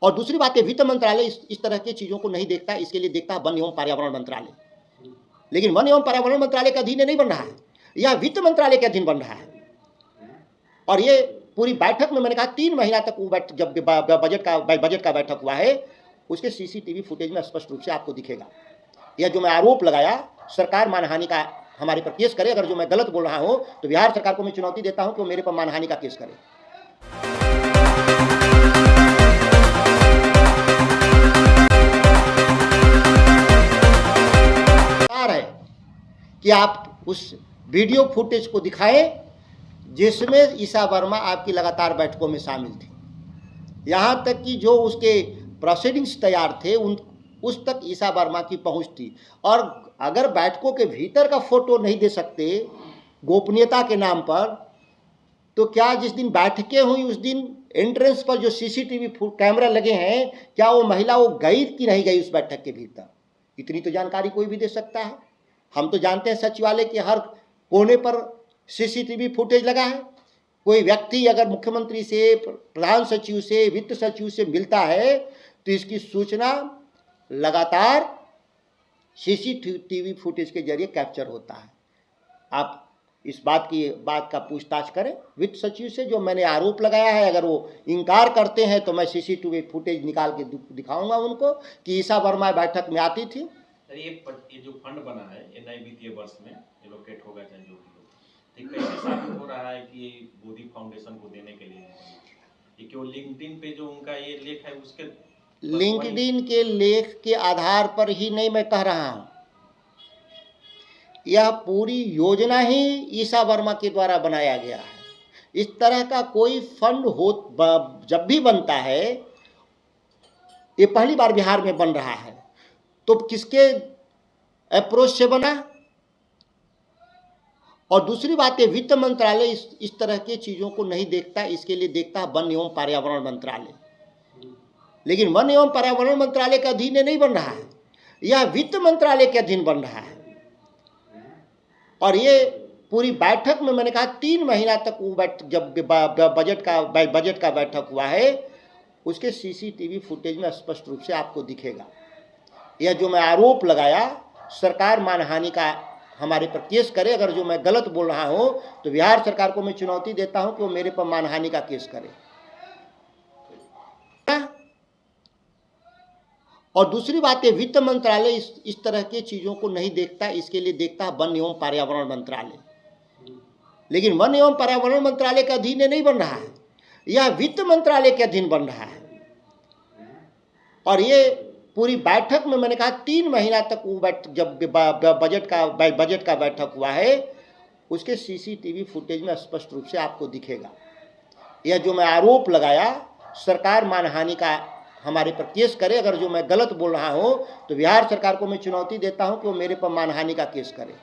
और दूसरी बात है, वित्त मंत्रालय इस तरह की चीज़ों को नहीं देखता, इसके लिए देखता है वन एवं पर्यावरण मंत्रालय। लेकिन वन एवं पर्यावरण मंत्रालय के अधीन नहीं बन रहा है, यह वित्त मंत्रालय के अधीन बन रहा है। और ये पूरी बैठक में मैंने कहा 3 महीना तक वो जब बजट का बैठक हुआ है, उसके सीसीटीवी फुटेज में स्पष्ट रूप से आपको दिखेगा। यह जो मैं आरोप लगाया, सरकार मानहानि का हमारे पर केस करे। अगर जो मैं गलत बोल रहा हूं तो बिहार सरकार को मैं चुनौती देता हूं कि वो मेरे पर मानहानि का केस करे। है कि आप उस वीडियो फुटेज को दिखाएं जिसमें ईशा वर्मा आपकी लगातार बैठकों में शामिल थी। यहां तक कि जो उसके प्रोसीडिंग्स तैयार थे उस तक ईशा वर्मा की पहुंच थी। और अगर बैठकों के भीतर का फोटो नहीं दे सकते गोपनीयता के नाम पर, तो क्या जिस दिन बैठकें हुई उस दिन एंट्रेंस पर जो सीसीटीवी कैमरा लगे हैं, क्या वो महिला वो गई कि नहीं गई उस बैठक के भीतर? इतनी तो जानकारी कोई भी दे सकता है। हम तो जानते हैं सचिवालय के हर कोने पर सीसीटीवी फुटेज लगा है। कोई व्यक्ति अगर मुख्यमंत्री से, प्रधान सचिव से, वित्त सचिव से मिलता है तो इसकी सूचना लगातार सीसीटीवी फुटेज के जरिए कैप्चर होता है। आप इस बात का पूछताछ करें वित्त सचिव से। जो मैंने आरोप लगाया है, अगर वो इनकार करते हैं तो मैं सीसीटीवी फुटेज निकाल के दिखाऊंगा उनको कि ईशा वर्मा बैठक में आती थी। ये जो फंड बना है ये नए वित्तीय वर्ष में एलोकेट होगा, चाहे जो भी हो, तो कैसे साबित हो रहा है कि ये मोदी फाउंडेशन को देने के लिए? ये केवल लिंक्डइन पे जो उनका ये लेख है उसके लिंक्डइन के लेख के आधार पर ही नहीं मैं कह रहा हूं, यह पूरी योजना ही ईशा वर्मा के द्वारा बनाया गया है। इस तरह का कोई फंड जब भी बनता है, ये पहली बार बिहार में बन रहा है, तो किसके अप्रोच से बना? और दूसरी बात है, वित्त मंत्रालय इस तरह की चीज़ों को नहीं देखता, इसके लिए देखता है वन एवं पर्यावरण मंत्रालय। लेकिन वन एवं पर्यावरण मंत्रालय के अधीन नहीं बन रहा है, यह वित्त मंत्रालय के अधीन बन रहा है। और ये पूरी बैठक में मैंने कहा 3 महीना तक वो जब बजट का बैठक हुआ है, उसके सीसीटीवी फुटेज में स्पष्ट रूप से आपको दिखेगा। यह जो मैं आरोप लगाया, सरकार मानहानि का हमारे पर केस करे। अगर जो मैं गलत बोल रहा हूं तो बिहार सरकार को मैं चुनौती देता हूं कि वो मेरे पर मानहानि का केस करे। और दूसरी बात है, वित्त मंत्रालय इस तरह की चीज़ों को नहीं देखता, इसके लिए देखता है वन एवं पर्यावरण मंत्रालय। लेकिन वन एवं पर्यावरण मंत्रालय के अधीन नहीं बन रहा है, यह वित्त मंत्रालय के अधीन बन रहा है। और ये पूरी बैठक में मैंने कहा 3 महीना तक वो जब बजट का बैठक हुआ है, उसके सीसीटीवी फुटेज में स्पष्ट रूप से आपको दिखेगा। यह जो मैं आरोप लगाया, सरकार मानहानि का हमारे पर केस करे। अगर जो मैं गलत बोल रहा हूं तो बिहार सरकार को मैं चुनौती देता हूं कि वो मेरे पर मानहानि का केस करे।